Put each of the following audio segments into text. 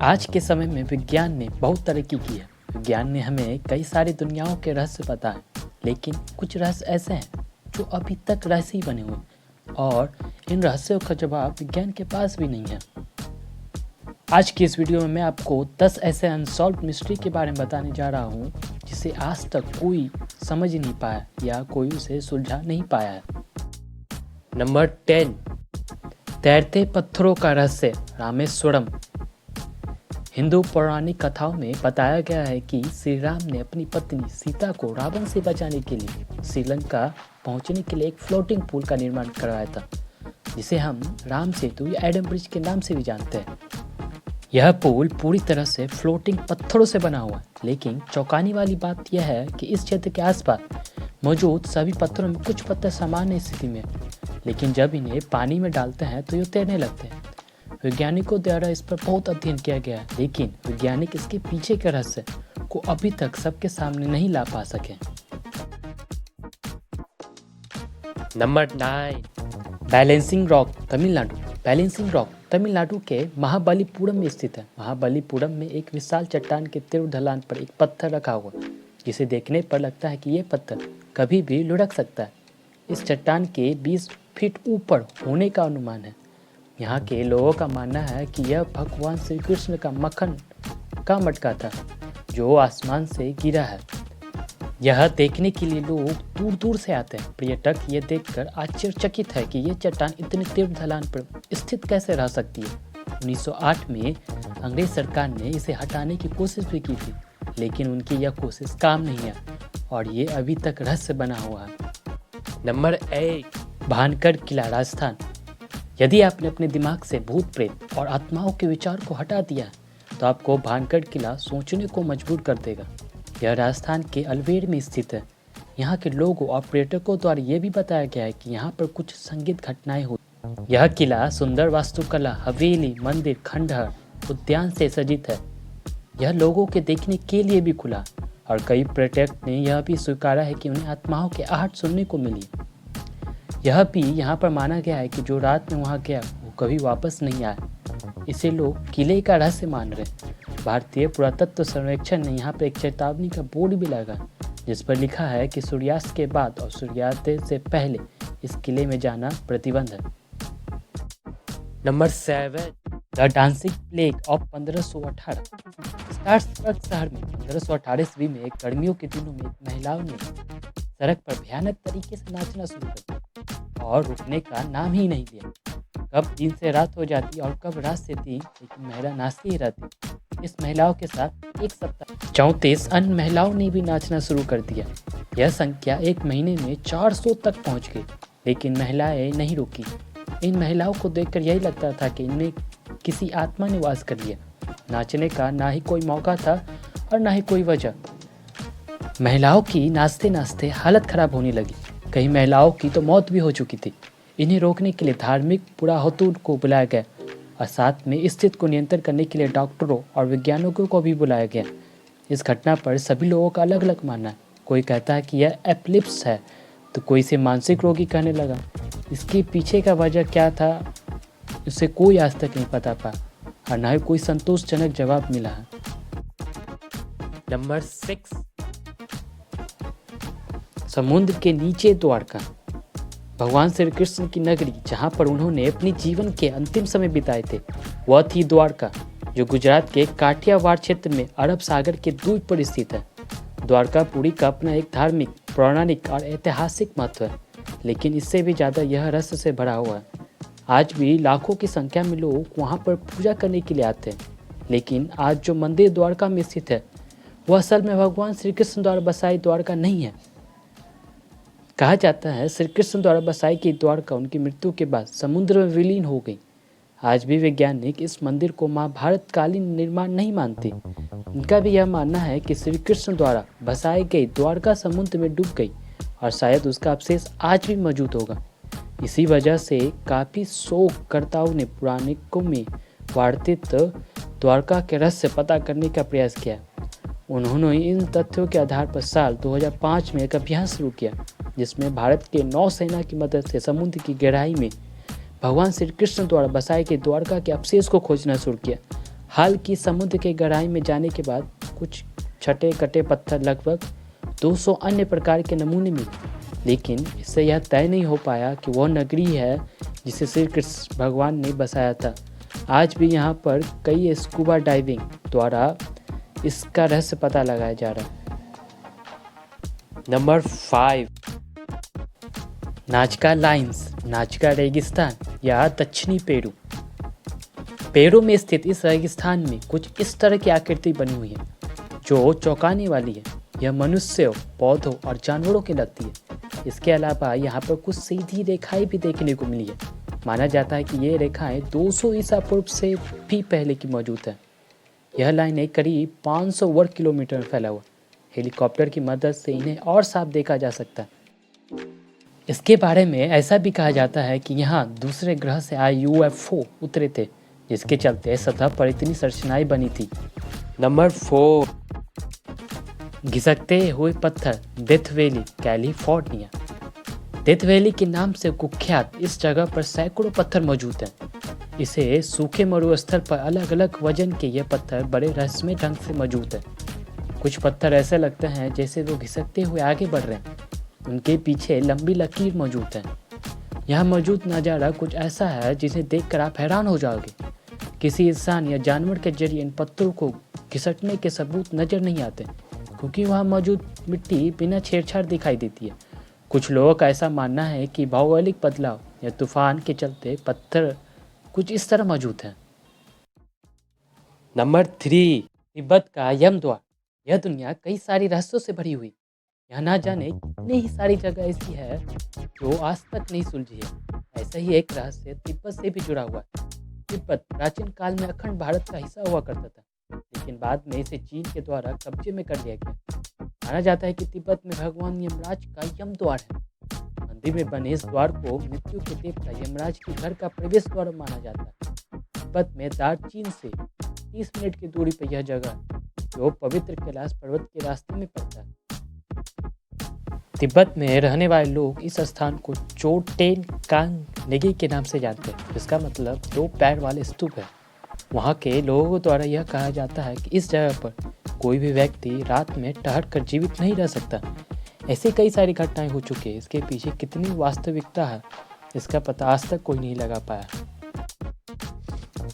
आज के समय में विज्ञान ने बहुत तरक्की की है। विज्ञान ने हमें कई सारी दुनियाओं के रहस्य पता है, लेकिन कुछ रहस्य ऐसे हैं जो अभी तक रहस्य ही बने हुए हैं और इन रहस्यों का जवाब विज्ञान के पास भी नहीं है। आज की इस वीडियो में मैं आपको 10 ऐसे अनसॉल्व्ड मिस्ट्री के बारे में बताने जा रहा हूँ जिसे आज तक कोई समझ ही नहीं पाया या कोई उसे सुलझा नहीं पाया है। नंबर 10, तैरते पत्थरों का रहस्य, रामेश्वरम। हिंदू पौराणिक कथाओं में बताया गया है कि श्री राम ने अपनी पत्नी सीता को रावण से बचाने के लिए श्रीलंका पहुंचने के लिए एक फ्लोटिंग पुल का निर्माण करवाया था, जिसे हम राम सेतु या एडम ब्रिज के नाम से भी जानते हैं। यह पुल पूरी तरह से फ्लोटिंग पत्थरों से बना हुआ है, लेकिन चौंकाने वाली बात यह है कि इस क्षेत्र के आसपास मौजूद सभी पत्थरों में कुछ पत्थर सामान्य स्थिति में, लेकिन जब इन्हें पानी में डालते हैं तो ये तैरने लगते हैं। वैज्ञानिकों द्वारा इस पर बहुत अध्ययन किया गया है, लेकिन वैज्ञानिक इसके पीछे के रहस्य को अभी तक सबके सामने नहीं ला पा सके। Number 9, balancing rock, Tamil Nadu. Balancing rock Tamil Nadu के महाबलीपुरम में स्थित है। महाबलीपुरम में एक विशाल चट्टान के तीव्र ढलान पर एक पत्थर रखा हुआ, जिसे देखने पर लगता है कि यह पत्थर कभी भी लुढ़क सकता है। इस चट्टान के 20 फीट ऊपर होने का अनुमान है। यहाँ के लोगों का मानना है कि यह भगवान श्री कृष्ण का मक्खन का मटका था, जो आसमान से गिरा है। यह देखने के लिए लोग दूर दूर से आते हैं। पर्यटक ये देखकर आश्चर्यचकित है कि यह चट्टान इतनी तीव्र ढलान पर स्थित कैसे रह सकती है। 1908 में अंग्रेज सरकार ने इसे हटाने की कोशिश भी की थी, लेकिन उनकी यह कोशिश काम नहीं है और ये अभी तक रहस्य बना हुआ है। नंबर 8, भानगढ़ किला, राजस्थान। यदि आपने अपने दिमाग से भूत प्रेत और आत्माओं के विचार को हटा दिया तो आपको भानगढ़ किला सोचने को मजबूर कर देगा। यह राजस्थान के अलवेर में स्थित है। यहाँ के लोगों और पर्यटकों द्वारा यह भी बताया गया है कि यहाँ पर कुछ संगीत घटनाएं हुई। यह किला सुंदर वास्तुकला, हवेली, मंदिर, खंडहर, उद्यान से सज्जित है। यह लोगों के देखने के लिए भी खुला और कई पर्यटक ने यह भी स्वीकारा है कि उन्हें आत्माओं के आहट सुनने को मिली। यह भी यहाँ पर माना गया है कि जो रात में वहाँ गया वो कभी वापस नहीं आया। इसे लोग किले का रहस्य मान रहे। भारतीय पुरातत्व सर्वेक्षण ने यहाँ पर एक चेतावनी का बोर्ड भी लगा, जिस पर लिखा है कि सूर्यास्त के बाद और सूर्योदय से पहले इस किले में जाना प्रतिबंध है। Number 7, the dancing plague of 1518। स्टार्सबर्ग शहर में 1518 ईस्वी में गर्मियों के दिनों में महिलाओं ने सड़क पर भयानक तरीके से नाचना शुरू कर दिया और रुकने का नाम ही नहीं लिया। कब दिन से रात हो जाती और कब रात से दिन, लेकिन महिला नाचती ही रहती। इस महिलाओं के साथ एक सप्ताह 34 अन्य महिलाओं ने भी नाचना शुरू कर दिया। यह संख्या एक महीने में 400 तक पहुंच गई, लेकिन महिलाएं नहीं रुकी। इन महिलाओं को देखकर यही लगता था कि इनमें किसी आत्मा ने वास कर लिया। नाचने का ना ही कोई मौका था और ना ही कोई वजह। महिलाओं की नाचते नाचते हालत खराब होने लगी। कई महिलाओं की तो मौत भी हो चुकी थी। इन्हें रोकने के लिए धार्मिक पुरोहितों को बुलाया गया और साथ में इस स्थिति को नियंत्रण करने के लिए डॉक्टरों और वैज्ञानिकों को भी बुलाया गया। इस घटना पर सभी लोगों का अलग अलग मानना है। कोई कहता है कि यह एपिलेप्स है, तो कोई इसे मानसिक रोगी कहने लगा। इसके पीछे का वजह क्या था, उसे कोई आज तक नहीं पता पाया और न ही कोई संतोषजनक जवाब मिला है। नंबर 6, समुद्र के नीचे द्वारका। भगवान श्री कृष्ण की नगरी, जहां पर उन्होंने अपने जीवन के अंतिम समय बिताए थे, वह थी द्वारका, जो गुजरात के काठियावाड़ क्षेत्र में अरब सागर के द्वीप पर स्थित है। द्वारकापुरी का अपना एक धार्मिक, पौराणिक और ऐतिहासिक महत्व है, लेकिन इससे भी ज़्यादा यह रहस्य से भरा हुआ है। आज भी लाखों की संख्या में लोग वहां पर पूजा करने के लिए आते हैं, लेकिन आज जो मंदिर द्वारका में स्थित है वह असल में भगवान श्री कृष्ण द्वारा बसाई द्वारका नहीं है। कहा जाता है श्री कृष्ण द्वारा बसाई गई द्वारका उनकी मृत्यु के बाद समुद्र में विलीन हो गई। आज भी वैज्ञानिक इस मंदिर को महाभारत कालीन निर्माण नहीं मानते। उनका भी यह मानना है कि श्री कृष्ण द्वारा बसाई गई द्वारका समुद्र में डूब गई और शायद उसका अवशेष आज भी मौजूद होगा। इसी वजह से काफ़ी शोधकर्ताओं ने पुराणिकों में वर्णित द्वारका के रहस्य पता करने का प्रयास किया। उन्होंने इन तथ्यों के आधार पर साल 2005 में एक अभियान शुरू किया, जिसमें भारत के नौसेना की मदद से समुद्र की गहराई में भगवान श्री कृष्ण द्वारा बसाए गए द्वारका के अवशेष को खोजना शुरू किया। हाल की समुद्र के गहराई में जाने के बाद कुछ छटे कटे पत्थर लगभग 200 अन्य प्रकार के नमूने मिले, लेकिन इससे यह तय नहीं हो पाया कि वह नगरी है जिसे श्री कृष्ण भगवान ने बसाया था। आज भी यहाँ पर कई स्कूबा डाइविंग द्वारा इसका रहस्य पता लगाया जा रहा है। नंबर 5, नाजका लाइन्स, नाजका रेगिस्तान या दक्षिणी पेरू। पेरू में स्थित इस रेगिस्तान में कुछ इस तरह की आकृति बनी हुई है जो चौंकाने वाली है। यह मनुष्यों, पौधों और जानवरों की लगती है। इसके अलावा यहाँ पर कुछ सीधी रेखाएं भी देखने को मिली है। माना जाता है कि ये रेखाएं 200 ईसा पूर्व से भी पहले की मौजूद है। यह लाइनें करीब 500 वर्ग किलोमीटर में फैला हुआ। हेलीकॉप्टर की मदद से इन्हें और साफ देखा जा सकता है। इसके बारे में ऐसा भी कहा जाता है कि यहाँ दूसरे ग्रह से आए यूएफओ उतरे थे, जिसके चलते सतह पर इतनी संरचनाएं बनी थी। नंबर 4, घिसकते हुए पत्थर, death valley, California. Death valley के नाम से कुख्यात इस जगह पर सैकड़ों पत्थर मौजूद हैं। इसे सूखे मरुस्थल पर अलग अलग वजन के ये पत्थर बड़े रहस्यमय ढंग से मौजूद हैं। कुछ पत्थर ऐसे लगते हैं जैसे वो घिसकते हुए आगे बढ़ रहे हैं। उनके पीछे लंबी लकीर मौजूद है। यहाँ मौजूद नज़ारा कुछ ऐसा है जिसे देखकर आप हैरान हो जाओगे। किसी इंसान या जानवर के जरिए इन पत्थरों को घिसटने के सबूत नज़र नहीं आते, क्योंकि वहाँ मौजूद मिट्टी बिना छेड़छाड़ दिखाई देती है। कुछ लोगों का ऐसा मानना है कि भौगोलिक बदलाव या तूफान के चलते पत्थर कुछ इस तरह मौजूद हैं। नंबर 3, तिब्बत का यमद्वार। यह दुनिया कई सारी रहस्यों से भरी हुई। यहाँ ना जाने कितनी ही सारी जगह ऐसी है जो आज तक नहीं सुलझी है। ऐसा ही एक रहस्य तिब्बत से भी जुड़ा हुआ है। तिब्बत प्राचीन काल में अखंड भारत का हिस्सा हुआ करता था, लेकिन बाद में इसे चीन के द्वारा कब्जे में कर लिया गया। माना जाता है कि तिब्बत में भगवान यमराज का यमद्वार है। मंदिर में बने इस द्वार को मृत्यु के देवता यमराज के घर का प्रवेश द्वार माना जाता है। तिब्बत में दार्जिलिंग से 30 मिनट की दूरी पर यह जगह है, जो पवित्र कैलाश पर्वत के रास्ते में पड़ता है। तिब्बत में रहने वाले लोग इस स्थान को चोटेन कांग नेगी के नाम से जानते हैं, जिसका मतलब 2 पैर वाले स्तूप है। वहाँ के लोगों द्वारा यह कहा जाता है कि इस जगह पर कोई भी व्यक्ति रात में ठहर कर जीवित नहीं रह सकता। ऐसे कई सारी घटनाएं हो चुकी है। इसके पीछे कितनी वास्तविकता है, इसका पता आज तक कोई नहीं लगा पाया।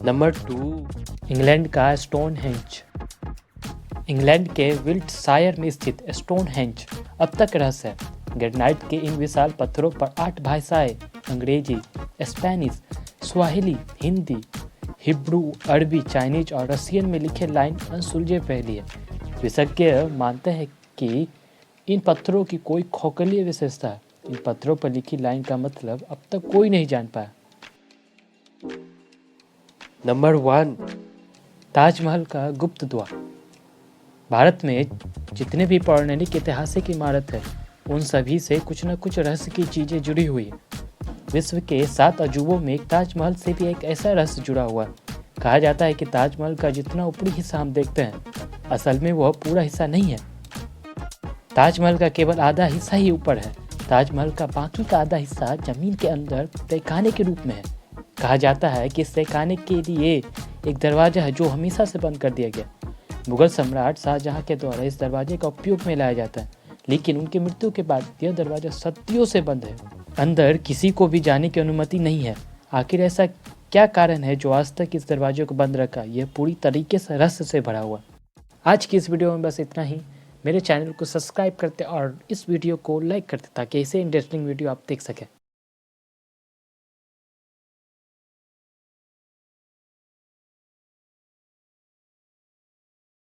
नंबर 2, इंग्लैंड का स्टोनहेंज। इंग्लैंड के विल्टशायर में स्थित स्टोनहेंज अब तक रहस्य है। ग्रेनाइट के इन विशाल पत्थरों पर 8 भाषाएं, अंग्रेजी, स्पेनिश, स्वाहिली, हिंदी, हिब्रू, अरबी, चाइनीज और रशियन में लिखे लाइन अनसुलझे पहेली है। विशेषज्ञ मानते हैं कि इन पत्थरों की कोई खगोलीय विशेषता है। इन पत्थरों पर लिखी लाइन का मतलब अब तक कोई नहीं जान पाया। नंबर 1, ताजमहल का गुप्त द्वार। भारत में जितने भी पौराणिक ऐतिहासिक इमारत है, उन सभी से कुछ न कुछ रहस्य की चीज़ें जुड़ी हुई है। विश्व के 7 अजूबों में ताजमहल से भी एक ऐसा रहस्य जुड़ा हुआ है। कहा जाता है कि ताजमहल का जितना ऊपरी हिस्सा हम देखते हैं, असल में वह पूरा हिस्सा नहीं है। ताजमहल का केवल आधा हिस्सा ही ऊपर है। ताजमहल का बाकी का आधा हिस्सा जमीन के अंदर तहखाने के रूप में है। कहा जाता है कि इस तहखाने के लिए एक दरवाजा है जो हमेशा से बंद कर दिया गया। मुगल सम्राट शाहजहां के द्वारा इस दरवाजे का उपयोग में लाया जाता है, लेकिन उनकी मृत्यु के बाद यह दरवाजा सदियों से बंद है। अंदर किसी को भी जाने की अनुमति नहीं है। आखिर ऐसा क्या कारण है जो आज तक इस दरवाजे को बंद रखा? यह पूरी तरीके से रहस्य से भरा हुआ। आज की इस वीडियो में बस इतना ही। मेरे चैनल को सब्सक्राइब करते और इस वीडियो को लाइक करते ताकि ऐसे इंटरेस्टिंग वीडियो आप देख सकें।